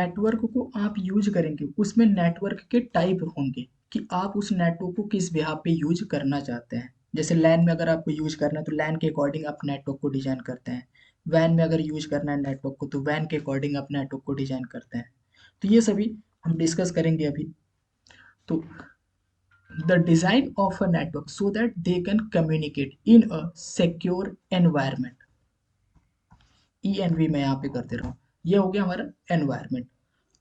Network को आप use करेंगे उसमें नेटवर्क के टाइप होंगे कि आप उस नेटवर्क को किस बिहाफ पे यूज करना चाहते हैं। जैसे लैन में अगर आपको यूज करना है तो लैन के अकॉर्डिंग आप नेटवर्क को डिजाइन करते हैं। वैन में अगर यूज करना है नेटवर्क को तो वैन के अकॉर्डिंग आप नेटवर्क को डिजाइन करते हैं। तो ये सभी हम डिस्कस करेंगे अभी। तो the design of a network so that they can communicate in a secure environment. E N V मैं यहाँ पे कर दे रहा हूँ। ये हो गया हमारा एनवायरमेंट।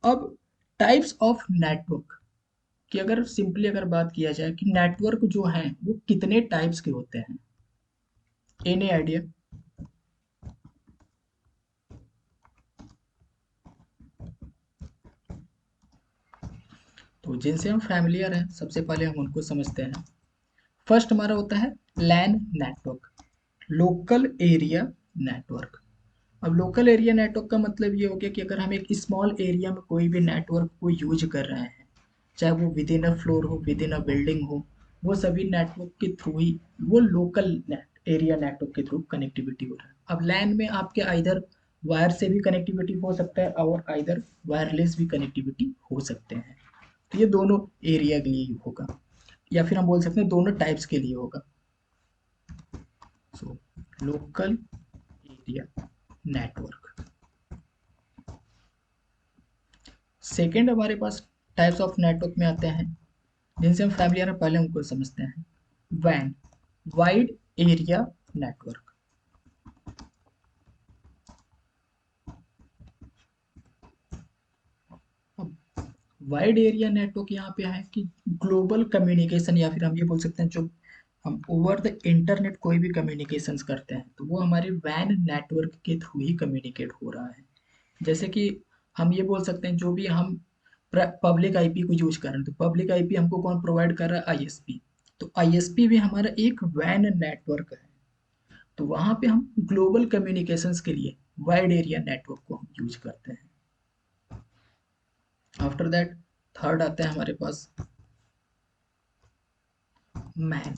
अब टाइप्स ऑफ नेटवर्क की अगर सिंपली अगर बात किया जाए कि नेटवर्क जो हैं वो कितने टाइप्स के होते हैं, एनी आइडिया? तो जिनसे हम फैमिलियर हैं सबसे पहले हम उनको समझते हैं। फर्स्ट हमारा होता है LAN network, local area network. अब लोकल एरिया नेटवर्क का मतलब ये हो गया कि अगर हम एक स्मॉल एरिया में कोई भी नेटवर्क को यूज कर रहे हैं, चाहे वो विद इन अ फ्लोर हो विद इन अ बिल्डिंग हो, वो सभी नेटवर्क के थ्रू ही वो लोकल नेट एरिया नेटवर्क के थ्रू कनेक्टिविटी हो रहा है। अब लैन में आपके आइदर वायर से भी कनेक्टिविटी हो सकता है और आइदर वायरलेस भी कनेक्टिविटी हो सकते हैं। तो ये दोनों एरिया के लिए होगा, या फिर हम बोल सकते हैं दोनों टाइप्स के लिए होगा। So local area network. Second हमारे पास टाइप्स ऑफ नेटवर्क में आते हैं जिनसे हम फैमिलियर हैं, पहले उनको समझते हैं। वैन, वाइड एरिया नेटवर्क। अब वाइड एरिया नेटवर्क यहाँ पे है कि ग्लोबल कम्युनिकेशन, या फिर हम ये बोल सकते हैं जो हम ओवर द इंटरनेट कोई भी कम्युनिकेशंस करते हैं तो वो हमारे वैन नेटवर्क के थ्रू ही कम्युनिकेट हो रहा है। जैसे कि हम ये बोल सकते हैं जो भी हम पब्लिक आईपी को यूज कर रहे हैं तो पब्लिक आईपी हमको कौन प्रोवाइड कर रहा है? आईएसपी। तो आईएसपी भी हमारा एक वैन नेटवर्क है। तो वहां पे हम ग्लोबल कम्युनिकेशंस के लिए वाइड एरिया नेटवर्क को हम यूज करते हैं। आफ्टर दैट थर्ड आता है हमारे पास मैन,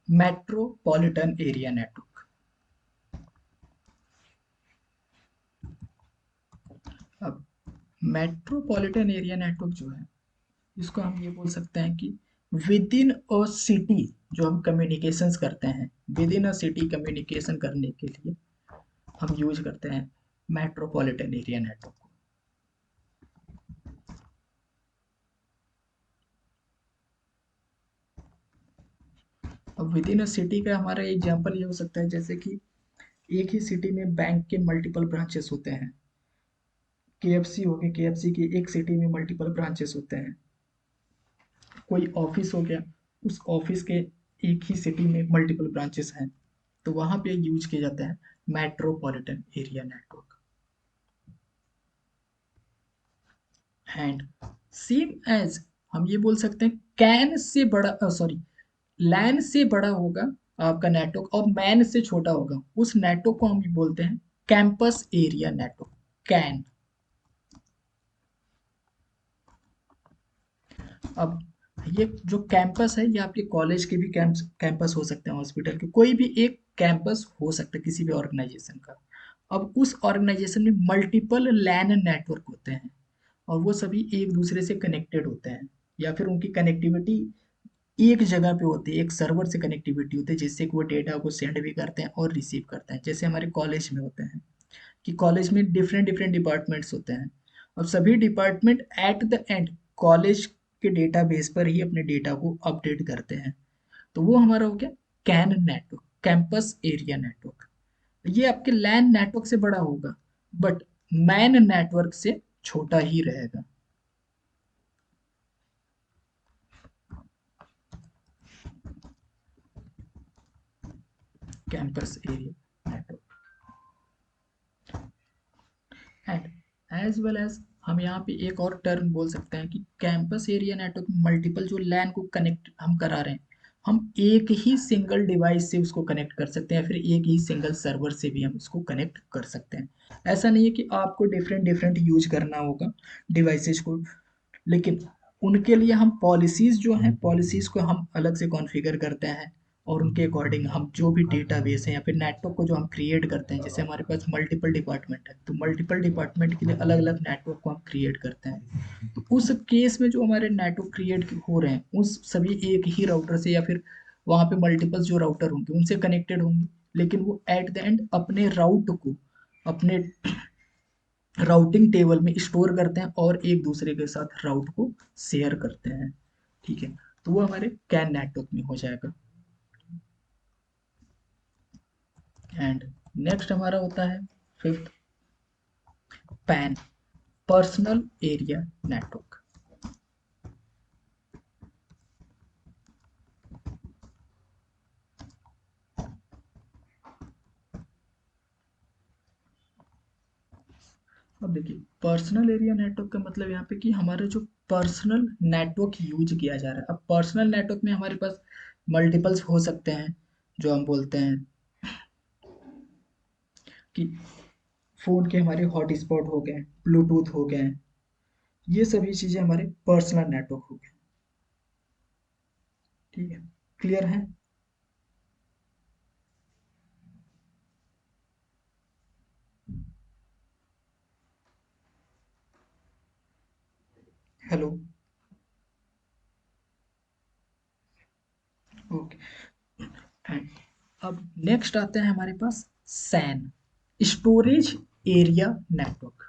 मेट्रोपॉलिटन एरिया नेटवर्क। अब मेट्रोपॉलिटन एरिया नेटवर्क जो है इसको हम ये बोल सकते हैं कि विद इन अ सिटी जो हम कम्युनिकेशंस करते हैं, with in a city communication करने के लिए हम यूज करते हैं मेट्रोपॉलिटन एरिया नेटवर्क को। अब विद इन अ सिटी का हमारा एग्जांपल ये हो सकता है जैसे कि एक ही सिटी में बैंक के मल्टीपल ब्रांचेस होते हैं। केएफसी हो गया, केएफसी के एक सिटी में मल्टीपल ब्रांचेस होते हैं। कोई ऑफिस हो गया, उस ऑफिस के एक ही सिटी में मल्टीपल ब्रांचेस हैं, तो वहां पे यूज किया जाता है metropolitan area network. And same as हम ये बोल सकते हैं कैन से बड़ा, सॉरी, लैन से बड़ा होगा आपका नेटवर्क और मैन से छोटा होगा, उस नेटवर्क को हम बोलते हैं कैंपस एरिया नेटवर्क, कैन। अब ये जो कैंपस है ये आपके कॉलेज के भी कैंपस हो सकते हैं, हॉस्पिटल के कोई भी एक कैंपस हो सकता है किसी भी ऑर्गेनाइजेशन का। अब उस ऑर्गेनाइजेशन में मल्टीपल लैन नेटवर्क होते हैं और वो सभी एक दूसरे से कनेक्टेड होते हैं, या फिर उनकी कनेक्टिविटी एक जगह पे होती है, एक सर्वर से कनेक्टिविटी होती है जिससे कि वो डेटा को सेंड भी करते हैं और रिसीव करते हैं। जैसे हमारे कॉलेज में होते हैं कि कॉलेज में डिफरेंट डिफरेंट डिपार्टमेंट्स होते हैं। अब सभी department at the end college के डेटाबेस पर ही अपने डेटा को अपडेट करते हैं। तो वो हमारा हो गया can network, campus area network. ये आपके लैन नेटवर्क से बड़ा होगा बट मैन नेटवर्क से छोटा ही रहेगा। Campus area network. And as well as हम यहाँ पे एक और टर्म बोल सकते हैं कि कैंपस एरिया नेटवर्क में मल्टीपल जो लैन को कनेक्ट हम करा रहे हैं, हम एक ही सिंगल डिवाइस से उसको कनेक्ट कर सकते हैं, फिर एक ही सिंगल सर्वर से भी हम उसको कनेक्ट कर सकते हैं। ऐसा नहीं है कि आपको डिफरेंट डिफरेंट यूज करना होगा डिवाइसेस को, लेकिन उनके लिए हम पॉलिसीज जो हैं पॉलिसीज को हम अलग से कॉन्फ़िगर करते हैं और उनके अकॉर्डिंग हम जो भी डेटाबेस है या फिर नेटवर्क को जो हम क्रिएट करते हैं, जैसे हमारे पास मल्टीपल डिपार्टमेंट है तो मल्टीपल डिपार्टमेंट के लिए अलग अलग नेटवर्क को हम क्रिएट करते हैं। तो उस केस में जो हमारे नेटवर्क क्रिएट हो रहे हैं उस सभी एक ही राउटर से या फिर वहाँ पे मल्टीपल जो राउटर होंगे उनसे कनेक्टेड होंगे, लेकिन वो एट द एंड अपने राउट को अपने राउटिंग टेबल में स्टोर करते हैं और एक दूसरे के साथ राउट को शेयर करते हैं। ठीक है, तो वो हमारे कैन नेटवर्क में हो जाएगा। एंड नेक्स्ट हमारा होता है fifth pan, personal area network. अब देखिए पर्सनल एरिया नेटवर्क का मतलब यहाँ पे कि हमारा जो पर्सनल नेटवर्क यूज किया जा रहा है। अब पर्सनल नेटवर्क में हमारे पास मल्टीपल्स हो सकते हैं, जो हम बोलते हैं कि फ़ोन के हमारे हॉटस्पॉट हो गए, ब्लूटूथ हो गए, ये सभी चीज़ें हमारे पर्सनल नेटवर्क हो गए। ठीक है, क्लियर है? Hello, okay. एंड अब नेक्स्ट आते हैं हमारे पास सैन, स्टोरेज एरिया नेटवर्क।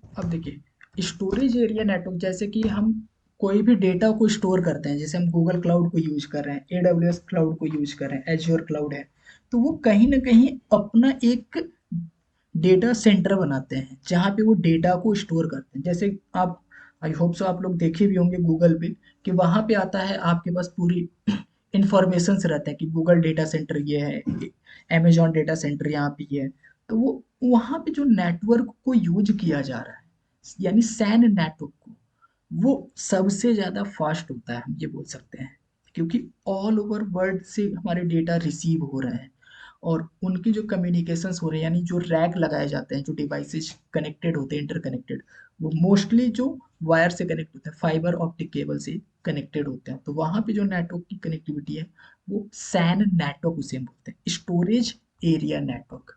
अब देखिए स्टोरेज एरिया नेटवर्क जैसे कि हम कोई भी डेटा को स्टोर करते हैं, जैसे हम गूगल क्लाउड को यूज कर रहे हैं, AWS क्लाउड को यूज कर रहे हैं, एज्योर क्लाउड है, तो वो कहीं ना कहीं अपना एक डेटा सेंटर बनाते हैं जहाँ पे वो डेटा को स्टोर करते हैं। जैसे आप, आई होप सो आप लोग देखे भी होंगे गूगल पे कि वहाँ पे आता है आपके पास पूरी इंफॉर्मेशन रहता है कि गूगल डेटा सेंटर ये है, अमेजॉन डेटा सेंटर यहाँ पे ये है। तो वो वहाँ पे जो नेटवर्क को यूज किया जा रहा है यानी सैन नेटवर्क को, वो सबसे ज़्यादा फास्ट होता है, हम ये बोल सकते हैं, क्योंकि ऑल ओवर वर्ल्ड से हमारे डेटा रिसीव हो रहे हैं और उनकी जो कम्युनिकेशंस हो रहे हैं यानी जो रैक लगाए जाते हैं, जो डिवाइसेज कनेक्टेड होते हैं इंटरकनेक्टेड, वो मोस्टली जो वायर से कनेक्ट होते हैं, फाइबर ऑप्टिक केबल से कनेक्टेड होते हैं। तो वहाँ पे जो नेटवर्क की कनेक्टिविटी है वो सैन नेटवर्क उसे हम बोलते हैं, स्टोरेज एरिया नेटवर्क।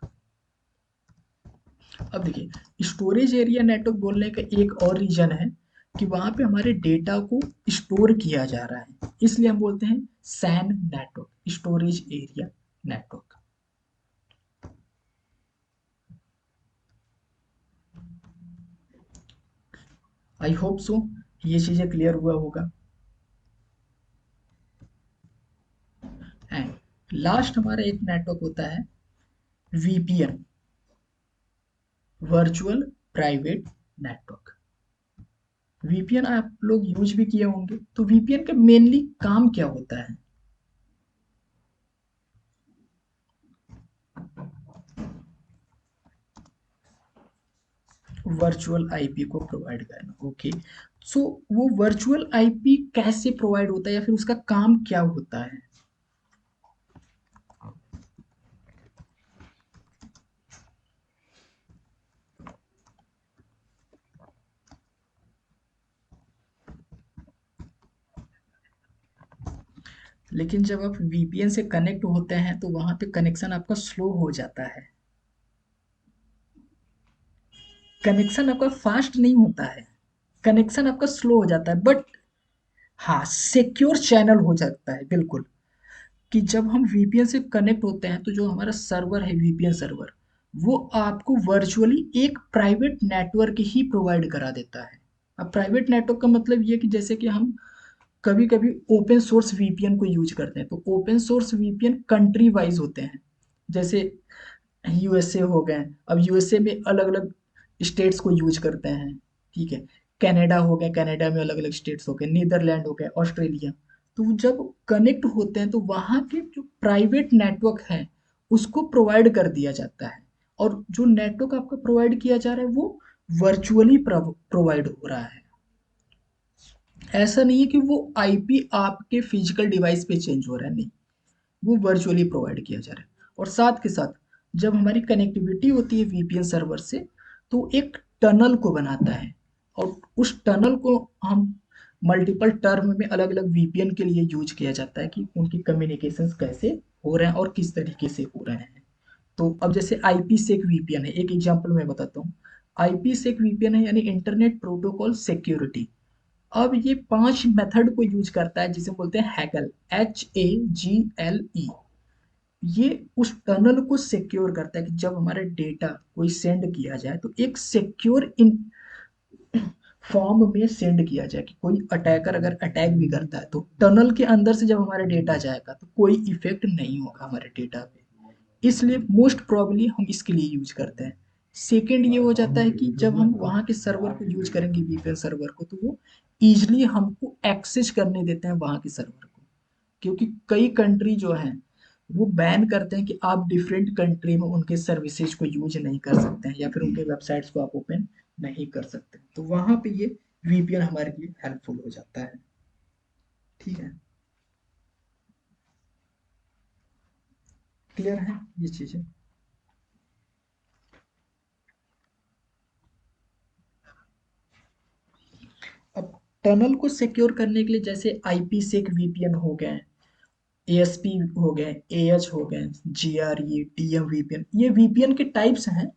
अब देखिए स्टोरेज एरिया नेटवर्क बोलने का एक और रीजन है कि वहां पे हमारे डेटा को स्टोर किया जा रहा है, इसलिए हम बोलते हैं SAN network, storage area network. I hope so ये चीजें क्लियर हुआ होगा। एंड लास्ट हमारा एक नेटवर्क होता है VPN, virtual private network. VPN आप लोग यूज भी किए होंगे, तो VPN का मेनली काम क्या होता है? वर्चुअल आईपी को प्रोवाइड करना, ओके। सो वो वर्चुअल आईपी कैसे प्रोवाइड होता है या फिर उसका काम क्या होता है? लेकिन जब आप VPN से कनेक्ट होते हैं तो वहां पे कनेक्शन आपका स्लो हो जाता है, कनेक्शन आपका फास्ट नहीं होता है, कनेक्शन आपका स्लो हो जाता है, बट हाँ सिक्योर चैनल हो जाता है बिल्कुल। कि जब हम VPN से कनेक्ट होते हैं तो जो हमारा सर्वर है VPN सर्वर, वो आपको वर्चुअली एक प्राइवेट नेटवर्क ही प्रोवाइड करा देता है। अब प्राइवेट नेटवर्क का मतलब ये कि जैसे कि हम कभी कभी ओपन सोर्स VPN को यूज करते हैं, तो open source VPN country wise होते हैं, जैसे USA हो गए। अब USA में अलग अलग स्टेट्स को यूज करते हैं, ठीक है। कनाडा हो गया, कनाडा में अलग अलग स्टेट्स हो गए, नीदरलैंड हो गया, ऑस्ट्रेलिया। तो जब कनेक्ट होते हैं तो वहाँ के जो प्राइवेट नेटवर्क है उसको प्रोवाइड कर दिया जाता है, और जो नेटवर्क आपका प्रोवाइड किया जा रहा है वो वर्चुअली प्रोवाइड हो रहा है। ऐसा नहीं है कि वो आईपी आपके फिजिकल डिवाइस पे चेंज हो रहा है, नहीं, वो वर्चुअली प्रोवाइड किया जा रहा है। और साथ के साथ जब हमारी कनेक्टिविटी होती है VPN सर्वर से, तो एक टनल को बनाता है, और उस टनल को हम मल्टीपल टर्म में अलग अलग वीपीएन के लिए यूज किया जाता है कि उनकी कम्युनिकेशंस कैसे हो रहे हैं और किस तरीके से हो रहे हैं। तो अब जैसे आईपी सेक वीपीएन है, एक एग्जांपल मैं बताता हूँ। आईपी सेक वीपीएन है यानी इंटरनेट प्रोटोकॉल सिक्योरिटी। अब ये 5 मेथड को यूज करता है जिसे बोलते हैं हैगल, HAGLE। ये उस टनल को सिक्योर करता है कि जब हमारा डेटा कोई सेंड किया जाए तो एक सिक्योर इन फॉर्म में सेंड किया जाए कि कोई अटैकर अगर अटैक भी करता है तो टनल के अंदर से जब हमारा डेटा जाएगा तो कोई इफेक्ट नहीं होगा हमारे डेटा पे। इसलिए मोस्ट प्रोबेबली हम इसके लिए यूज करते हैं। सेकेंड ये हो जाता है कि जब हम वहाँ के सर्वर को यूज करेंगे वीपीएन सर्वर को तो वो ईजिली हमको एक्सेस करने देते हैं वहाँ के सर्वर को। क्योंकि कई कंट्री जो हैं वो बैन करते हैं कि आप डिफरेंट कंट्री में उनके सर्विसेज को यूज नहीं कर सकते हैं या फिर उनके वेबसाइट्स को आप ओपन नहीं कर सकते। तो वहां पे ये वीपीएन हमारे लिए हेल्पफुल हो जाता है। ठीक है, क्लियर है ये चीजें। अब टनल को सिक्योर करने के लिए जैसे आईपी सेक वीपीएन हो गए, एएसपी हो गए, एएच हो गए, जीआरई, डीएम वीपीएन, ये वीपीएन के टाइप्स हैं।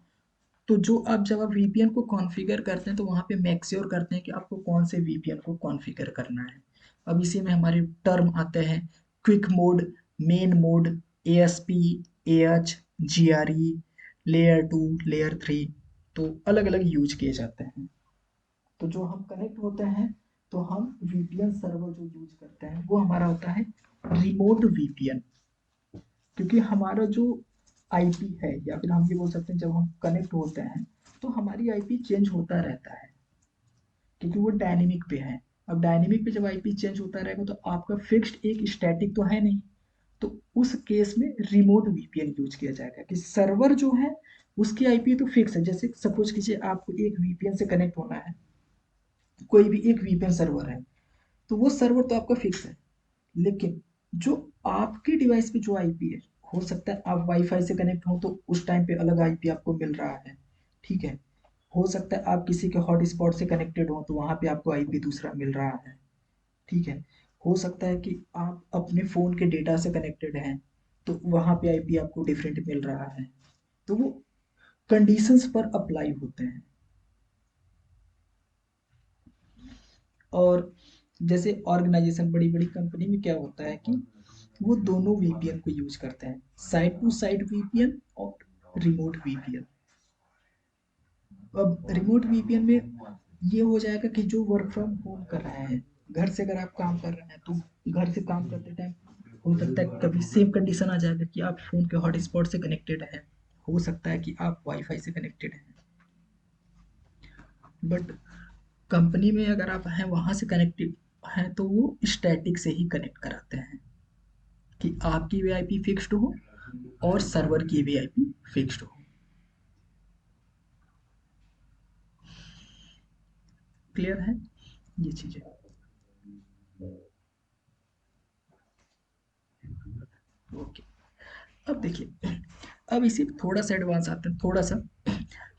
तो जो आप जब आप वीपीएन को कॉन्फ़िगर करते हैं तो वहाँ पे मेक श्योर करते हैं कि आपको कौन से वीपीएन को कॉन्फ़िगर करना है। अब इसी में हमारे टर्म आते हैं quick mode, main mode, ASP, AH, GRE, layer 2, layer 3। तो अलग अलग यूज किए जाते हैं। तो जो हम कनेक्ट होते हैं तो हम वीपीएन सर्वर जो यूज करते हैं वो हमारा होता है रिमोट वीपीएन। क्योंकि हमारा जो आईपी है या फिर हम ये बोल सकते हैं जब हम कनेक्ट होते हैं तो हमारी आईपी चेंज होता रहता है क्योंकि वो डायनेमिक पे है। अब डायनेमिक पे जब आईपी चेंज होता रहेगा तो आपका फिक्स्ड एक स्टैटिक तो है नहीं। तो उस केस में रिमोट वीपीएन यूज किया जाएगा कि सर्वर जो है उसकी आईपी तो फिक्स है। जैसे सपोज कीजिए आपको एक वीपीएन से कनेक्ट होना है, कोई भी एक वीपीएन सर्वर है तो वो सर्वर तो आपका फिक्स है। लेकिन जो आपके डिवाइस पे जो आईपी है, हो सकता है आप वाईफाई से कनेक्ट हो तो उस टाइम पे अलग आईपी आपको मिल रहा है। ठीक है, हो सकता है आप किसी के हॉटस्पॉट से कनेक्टेड हो तो वहां पे आपको आईपी दूसरा मिल रहा है। ठीक है, हो सकता है कि आप अपने फोन के डेटा से कनेक्टेड हैं तो वहां पे आईपी आपको डिफरेंट मिल रहा है। तो वो कंडीशंस पर अप्लाई होते हैं। और जैसे ऑर्गेनाइजेशन बड़ी बड़ी कंपनी में क्या होता है कि वो दोनों वीपीएन को यूज करते हैं, साइड टू साइड वीपीएन और रिमोट वीपीएन। अब रिमोट वीपीएन में ये हो जाएगा कि जो वर्क फ्रॉम होम कर रहे हैं, घर से अगर आप काम कर रहे हैं तो घर से काम करते टाइम हो सकता है कभी सेम कंडीशन आ जाएगा कि आप फोन के हॉटस्पॉट से कनेक्टेड हैं, हो सकता है कि आप वाईफाई से कनेक्टेड हैं। बट कंपनी में अगर आप हैं वहां से कनेक्टेड हैं तो वो स्टैटिक से ही कनेक्ट कराते हैं कि आपकी वीआईपी फिक्स्ड हो और सर्वर की वीआईपी फिक्स्ड हो। क्लियर है ये चीजें। ओके, अब देखिए, अब इसी थोड़ा सा एडवांस आते हैं थोड़ा सा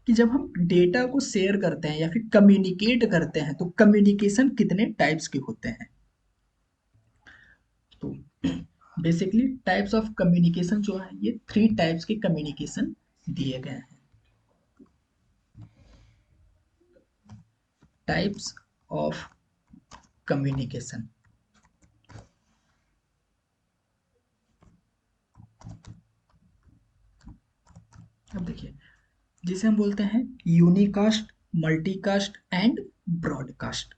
कि जब हम डेटा को शेयर करते हैं या फिर कम्युनिकेट करते हैं तो कम्युनिकेशन कितने टाइप्स के होते हैं। तो बेसिकली टाइप्स ऑफ कम्युनिकेशन जो है ये 3 टाइप्स के कम्युनिकेशन दिए गए हैं। Types of communication. अब देखिए, जिसे हम बोलते हैं यूनिकास्ट, मल्टीकास्ट एंड ब्रॉडकास्ट।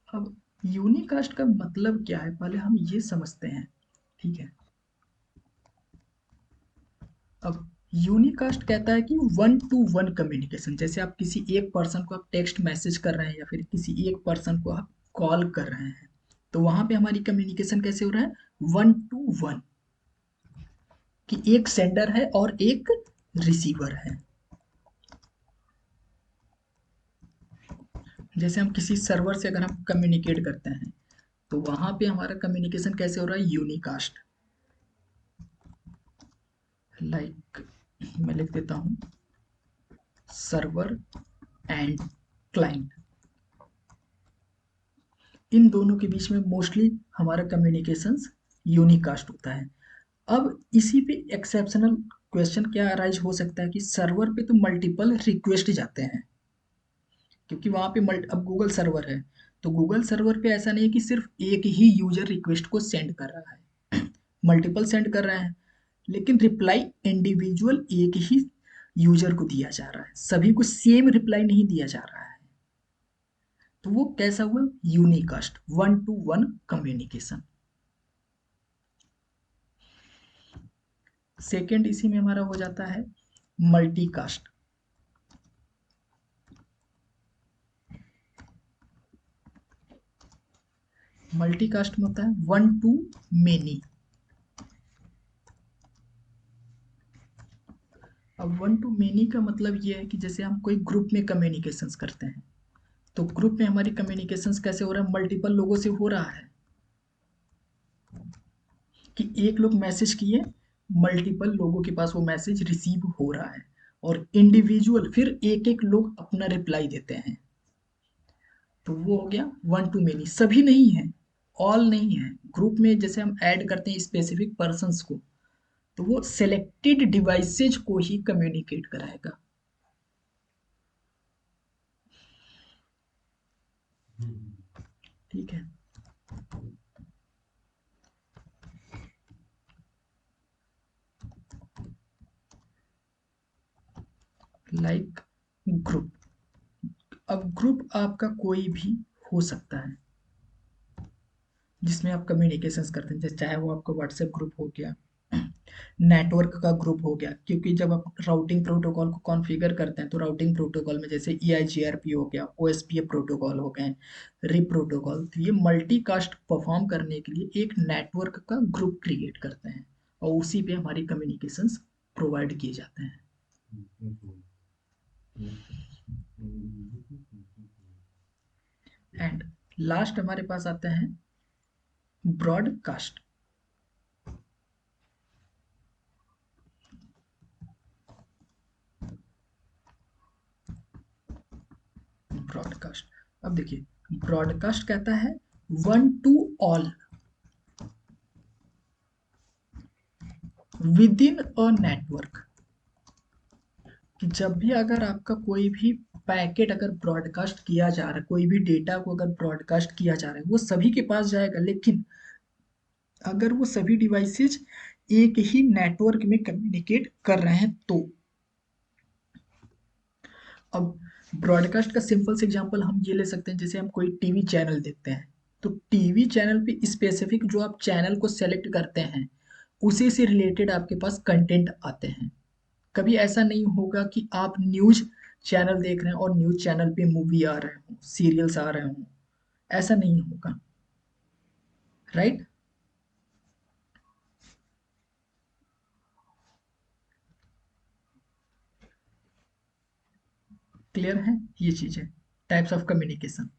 अब यूनिकास्ट का मतलब क्या है पहले हम ये समझते हैं। ठीक है, अब यूनिकास्ट कहता है कि 1 to 1 कम्युनिकेशन। जैसे आप किसी एक पर्सन को आप टेक्स्ट मैसेज कर रहे हैं या फिर किसी एक पर्सन को आप कॉल कर रहे हैं तो वहां पे हमारी कम्युनिकेशन कैसे हो रहा है, 1 to 1, कि एक सेंडर है और एक रिसीवर है। जैसे हम किसी सर्वर से अगर हम कम्युनिकेट करते हैं तो वहां पे हमारा कम्युनिकेशन कैसे हो रहा है, यूनिकास्ट। लाइक मैं लिख देता हूँ सर्वर एंड क्लाइंट। इन दोनों के बीच में मोस्टली हमारा कम्युनिकेशंस यूनिकास्ट होता है। अब इसी पे एक्सेप्शनल क्वेश्चन क्या अराइज हो सकता है कि सर्वर पे तो मल्टीपल रिक्वेस्ट जाते हैं, क्योंकि वहाँ पे अब गूगल सर्वर है, तो गूगल सर्वर पे ऐसा नहीं है कि सिर्फ एक ही यूजर रिक्वेस्ट को सेंड कर रहा है, मल्टीपल सेंड कर रहे हैं, लेकिन रिप्लाई इंडिविजुअल एक ही यूजर को दिया जा रहा है, सभी को सेम रिप्लाई नहीं दिया जा रहा है। तो वो कैसा हुआ, unicast, one two one communication. Second इसी में हमारा हो जाता है मल्टीकास्ट। मल्टीकास्ट में होता है वन टू मेनी। अब वन टू मेनी का मतलब ये है कि जैसे हम कोई ग्रुप में कम्युनिकेशंस करते हैं, तो ग्रुप में हमारी कम्युनिकेशंस कैसे हो रहा है, मल्टीपल लोगों से हो रहा है, कि एक लोग मैसेज किए, मल्टीपल लोगों के पास वो मैसेज रिसीव हो रहा है, और इंडिविजुअल फिर एक एक लोग अपना रिप्लाई देते हैं, तो वो हो गया वन टू मेनी। सभी नहीं है, ऑल नहीं है, ग्रुप में जैसे हम ऐड करते हैं स्पेसिफिक पर्सन्स को, तो वो सिलेक्टेड डिवाइसेज को ही कम्युनिकेट कराएगा। ठीक है, लाइक ग्रुप। अब ग्रुप आपका कोई भी हो सकता है जिसमें आप कम्युनिकेशंस करते हैं, जैसे चाहे वो आपका व्हाट्सएप ग्रुप हो गया, नेटवर्क का ग्रुप हो गया, क्योंकि जब आप राउटिंग प्रोटोकॉल को कॉन्फ़िगर करते हैं तो राउटिंग प्रोटोकॉल में जैसे EIGRP हो गया, OSPF प्रोटोकॉल हो गए, रिप प्रोटोकॉल, तो ये मल्टीकास्ट परफॉर्म करने के लिए एक नेटवर्क का ग्रुप क्रिएट करते हैं, और उसी पे हमारी कम्युनिकेशंस प्रोवाइड किए जाते हैं। एंड लास्ट हमारे पास आते हैं ब्रॉडकास्ट। ब्रॉडकास्ट, अब देखिए ब्रॉडकास्ट कहता है one two all with in a network, कि जब भी अगर आपका कोई भी पैकेट अगर ब्रॉडकास्ट किया जा रहा है, कोई भी डेटा को अगर ब्रॉडकास्ट किया जा रहा है, वो सभी के पास जाएगा, लेकिन अगर वो सभी डिवाइसेज एक ही नेटवर्क में कम्युनिकेट कर रहे हैं तो। अब ब्रॉडकास्ट का सिंपल से एग्जांपल हम ये ले सकते हैं, जैसे हम कोई टीवी चैनल देखते हैं, तो टीवी चैनल पे स्पेसिफिक जो आप चैनल को सेलेक्ट करते हैं, उसी से रिलेटेड आपके पास कंटेंट आते हैं। कभी ऐसा नहीं होगा कि आप न्यूज़ चैनल देख रहे हैं और न्यूज़ चैनल पे मूवी आ रहे हों, सीरियल्स आ रहे हों, ऐसा नहीं होगा, राइट। क्लियर है ये चीज़ें, टाइप्स ऑफ कम्युनिकेशन।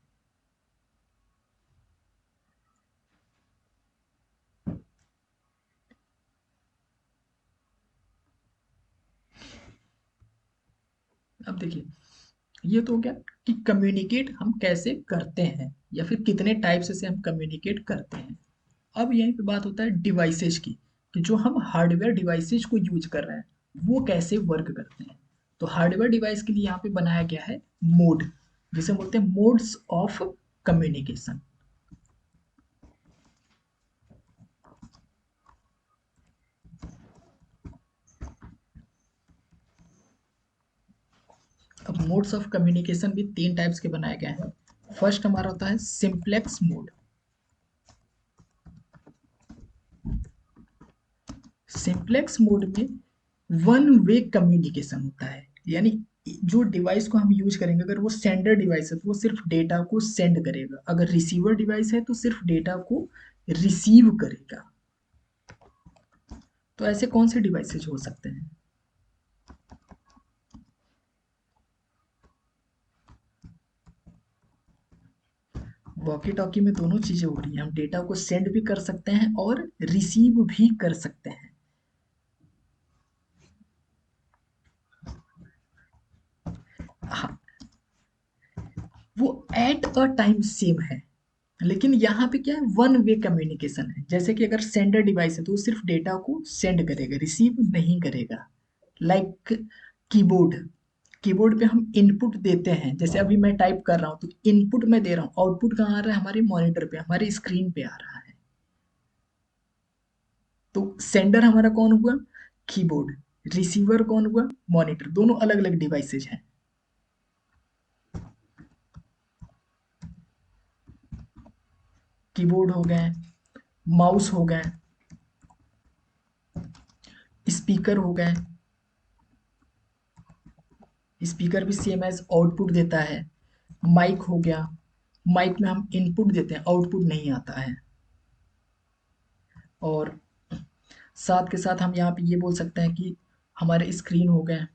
अब देखिए ये तो हो गया कि कम्युनिकेट हम कैसे करते हैं, या फिर कितने टाइप्स से हम कम्युनिकेट करते हैं। अब यहीं पे बात होता है डिवाइसेज की, कि जो हम हार्डवेयर डिवाइसेज को यूज कर रहे हैं वो कैसे वर्क करते हैं। तो हार्डवेयर डिवाइस के लिए यहाँ पे बनाया गया है मोड, जिसे बोलते हैं मोड्स ऑफ कम्युनिकेशन। अब मोड्स ऑफ कम्युनिकेशन भी तीन टाइप्स के बनाए गए हैं। फर्स्ट हमारा होता है सिंप्लेक्स मोड। सिंप्लेक्स मोड में वन वे कम्युनिकेशन होता है, यानी जो डिवाइस को हम यूज करेंगे, अगर वो सेंडर डिवाइस है तो वो सिर्फ डेटा को सेंड करेगा, अगर रिसीवर डिवाइस है तो सिर्फ डेटा को रिसीव करेगा। तो ऐसे कौन से डिवाइसेज हो सकते हैं। वॉकी टॉकी में दोनों चीजें हो रही हैं, हम डेटा को सेंड भी कर सकते हैं और रिसीव भी कर सकते हैं। हाँ, वो एट अ टाइम सेम है, लेकिन यहाँ पे क्या है, वन वे कम्युनिकेशन है। जैसे कि अगर सेंडर डिवाइस है तो वो सिर्फ डेटा को सेंड करेगा, रिसीव नहीं करेगा। लाइक कीबोर्ड, कीबोर्ड पे हम इनपुट देते हैं, जैसे अभी मैं टाइप कर रहा हूँ तो इनपुट मैं दे रहा हूँ, आउटपुट कहाँ आ रहा है, हमारे मॉनिटर पे, हमारी स्क्रीन पे आ रहा है। तो सेंडर हमारा कौन हुआ, कीबोर्ड, रिसीवर कौन हुआ, मॉनिटर। दोनों अलग अलग डिवाइसेज हैं। कीबोर्ड हो गए, माउस हो गए, स्पीकर हो गए, स्पीकर भी सेम एज आउटपुट देता है। माइक हो गया, माइक में हम इनपुट देते हैं, आउटपुट नहीं आता है। और साथ के साथ हम यहाँ पे ये बोल सकते हैं कि हमारे स्क्रीन हो गए,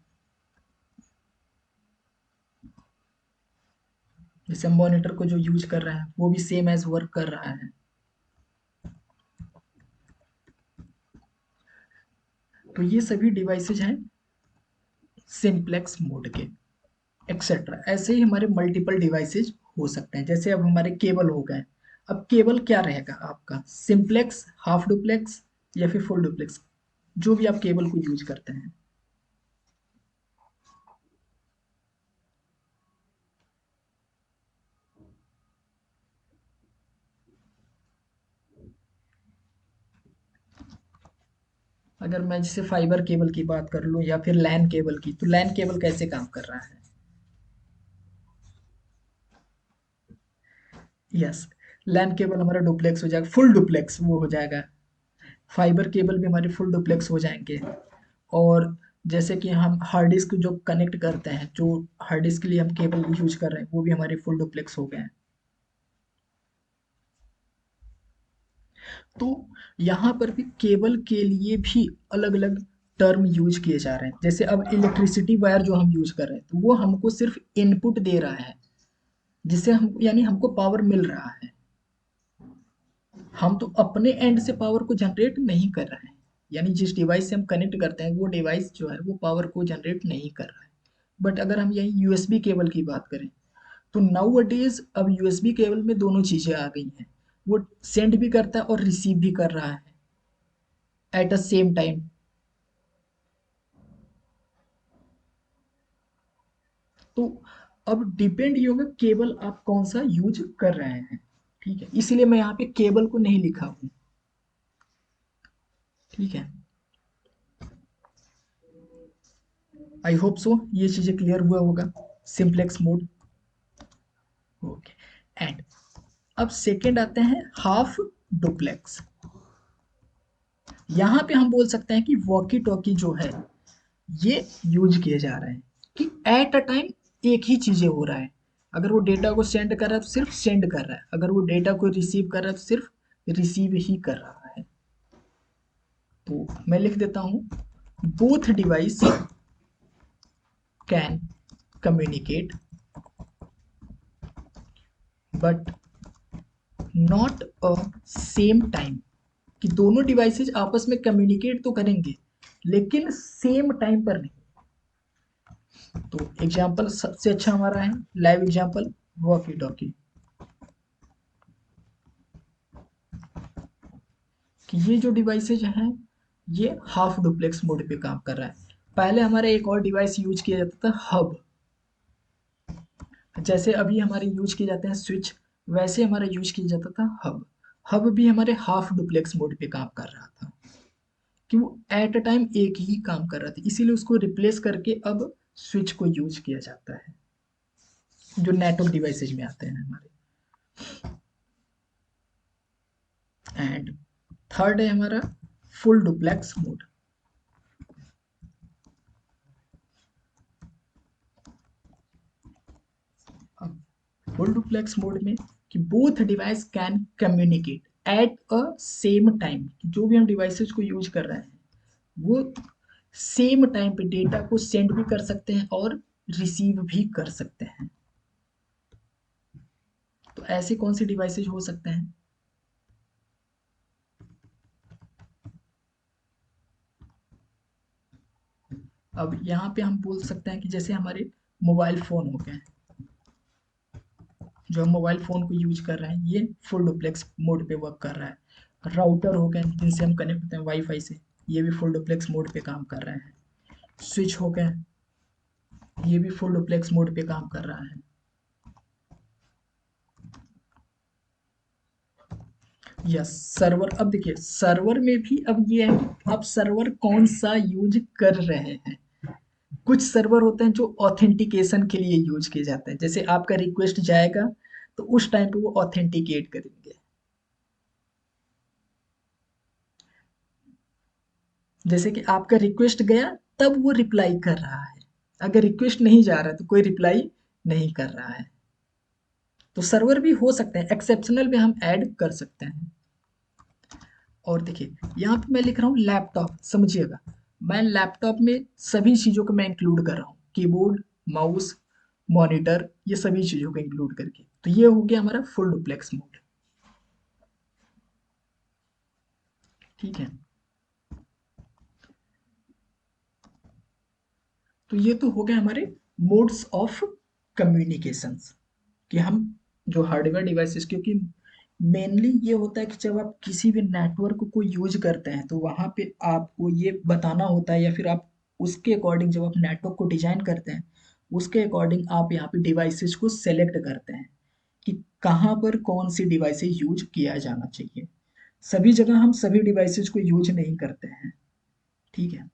जैसे हम मॉनिटर को जो यूज कर रहे हैं वो भी सेम एज वर्क कर रहा है। तो ये सभी डिवाइसेज हैं सिंप्लेक्स मोड के, एक्सेट्रा। ऐसे ही हमारे मल्टीपल डिवाइसेज हो सकते हैं। जैसे अब हमारे केबल हो गए, अब केबल क्या रहेगा आपका, सिंप्लेक्स, हाफ डुप्लेक्स या फिर फुल डुप्लेक्स, जो भी आप केबल को यूज करते हैं। अगर मैं जैसे फाइबर केबल की बात कर लूँ या फिर लैन केबल की, तो लैन केबल कैसे काम कर रहा है। यस, लैन केबल हमारा डुप्लेक्स हो जाएगा, फुल डुप्लेक्स वो हो जाएगा। फाइबर केबल भी हमारे फुल डुप्लेक्स हो जाएंगे। और जैसे कि हम हार्ड डिस्क जो कनेक्ट करते हैं, जो हार्ड डिस्क के लिए हम केबल यूज कर रहे हैं, वो भी हमारे फुल डुप्लेक्स हो गए हैं। तो यहाँ पर भी केबल के लिए भी अलग अलग टर्म यूज किए जा रहे हैं। जैसे अब इलेक्ट्रिसिटी वायर जो हम यूज कर रहे हैं, तो वो हमको सिर्फ इनपुट दे रहा है, जिससे हम यानी हमको पावर मिल रहा है। हम तो अपने एंड से पावर को जनरेट नहीं कर रहे हैं, यानी जिस डिवाइस से हम कनेक्ट करते हैं वो डिवाइस जो है वो पावर को जनरेट नहीं कर रहा है। बट अगर हम यही यूएसबी केबल की बात करें, तो नाउ अडेज अब यूएसबी केबल में दोनों चीजें आ गई हैं। वो सेंड भी करता है और रिसीव भी कर रहा है एट अ सेम टाइम। तो अब डिपेंड ये होगा केबल आप कौन सा यूज कर रहे हैं। ठीक है, इसीलिए मैं यहाँ पे केबल को नहीं लिखा हूँ। ठीक है, आई होप सो ये चीजें क्लियर हुआ होगा, सिंप्लेक्स मोड। ओके, एंड अब सेकेंड आते हैं हाफ डुप्लेक्स। यहाँ पे हम बोल सकते हैं कि वॉकी टॉकी जो है ये यूज किए जा रहे हैं कि एट अ टाइम एक ही चीजें हो रहा है। अगर वो डेटा को सेंड कर रहा है तो सिर्फ सेंड कर रहा है, अगर वो डेटा को रिसीव कर रहा है तो सिर्फ रिसीव ही कर रहा है। तो मैं लिख देता हूं, both device can communicate but not a same time, कि दोनों डिवाइसेज आपस में कम्युनिकेट तो करेंगे लेकिन सेम टाइम पर नहीं। तो एग्जाम्पल सबसे अच्छा हमारा है, लाइव एग्जाम्पल, वॉकी टॉकी, कि ये जो डिवाइसेज हैं ये हाफ डुप्लेक्स मोड पे काम कर रहा है। पहले हमारे एक और डिवाइस यूज किया जाता था, हब। जैसे अभी हमारे यूज किए जाते हैं स्विच, वैसे हमारा यूज किया जाता था हब। हब भी हमारे हाफ डुप्लेक्स मोड पे काम कर रहा था, कि वो एट अ टाइम एक ही काम कर रहा था, इसीलिए उसको रिप्लेस करके अब स्विच को यूज किया जाता है, जो नेटवर्क डिवाइसेज में आते हैं हमारे। एंड थर्ड है हमारा फुल डुप्लेक्स मोड। अब फुल डुप्लेक्स मोड में कि both device can communicate at a same time, जो भी हम डिवाइसेस को यूज कर रहे हैं वो सेम टाइम पे डेटा को सेंड भी कर सकते हैं और रिसीव भी कर सकते हैं। तो ऐसे कौन से डिवाइसेज हो सकते हैं। अब यहाँ पे हम बोल सकते हैं कि जैसे हमारे मोबाइल फ़ोन हो गए, जो हम मोबाइल फ़ोन को यूज़ कर रहे हैं ये फुल डुप्लेक्स मोड पे वर्क कर रहा है। राउटर हो गए जिनसे हम कनेक्ट होते हैं वाईफ़ाई से, ये भी फुल डुप्लेक्स मोड पे काम कर रहे हैं। स्विच हो गए, ये भी फुल डुप्लेक्स मोड पे काम कर रहा है। यस सर्वर, अब देखिए सर्वर में भी अब ये है कि आप सर्वर कौन सा यूज कर रहे हैं। कुछ सर्वर होते हैं जो ऑथेंटिकेशन के लिए यूज किए जाते हैं, जैसे आपका रिक्वेस्ट जाएगा तो उस टाइम पे वो ऑथेंटिकेट करेंगे। जैसे कि आपका रिक्वेस्ट गया तब वो रिप्लाई कर रहा है, अगर रिक्वेस्ट नहीं जा रहा है तो कोई रिप्लाई नहीं कर रहा है। तो सर्वर भी हो सकते हैं, एक्सेप्शनल में हम ऐड कर सकते हैं। और देखिए यहाँ पे मैं लिख रहा हूँ लैपटॉप, समझिएगा मैं लैपटॉप में सभी चीज़ों को मैं इंक्लूड कर रहा हूँ, कीबोर्ड, माउस, मॉनिटर, ये सभी चीज़ों को इंक्लूड करके। तो ये हो गया हमारा फुल डुप्लेक्स मोड। ठीक है, तो ये तो हो गए हमारे मोड्स ऑफ कम्युनिकेशंस, कि हम जो हार्डवेयर डिवाइसेस, क्योंकि मेनली ये होता है कि जब आप किसी भी नेटवर्क को यूज करते हैं तो वहाँ पे आपको ये बताना होता है, या फिर आप उसके अकॉर्डिंग जब आप नेटवर्क को डिजाइन करते हैं उसके अकॉर्डिंग आप यहाँ पे डिवाइसेस को सेलेक्ट करते हैं कि कहाँ पर कौन सी डिवाइसेस यूज किया जाना चाहिए। सभी जगह हम सभी डिवाइसेस को यूज नहीं करते हैं। ठीक है।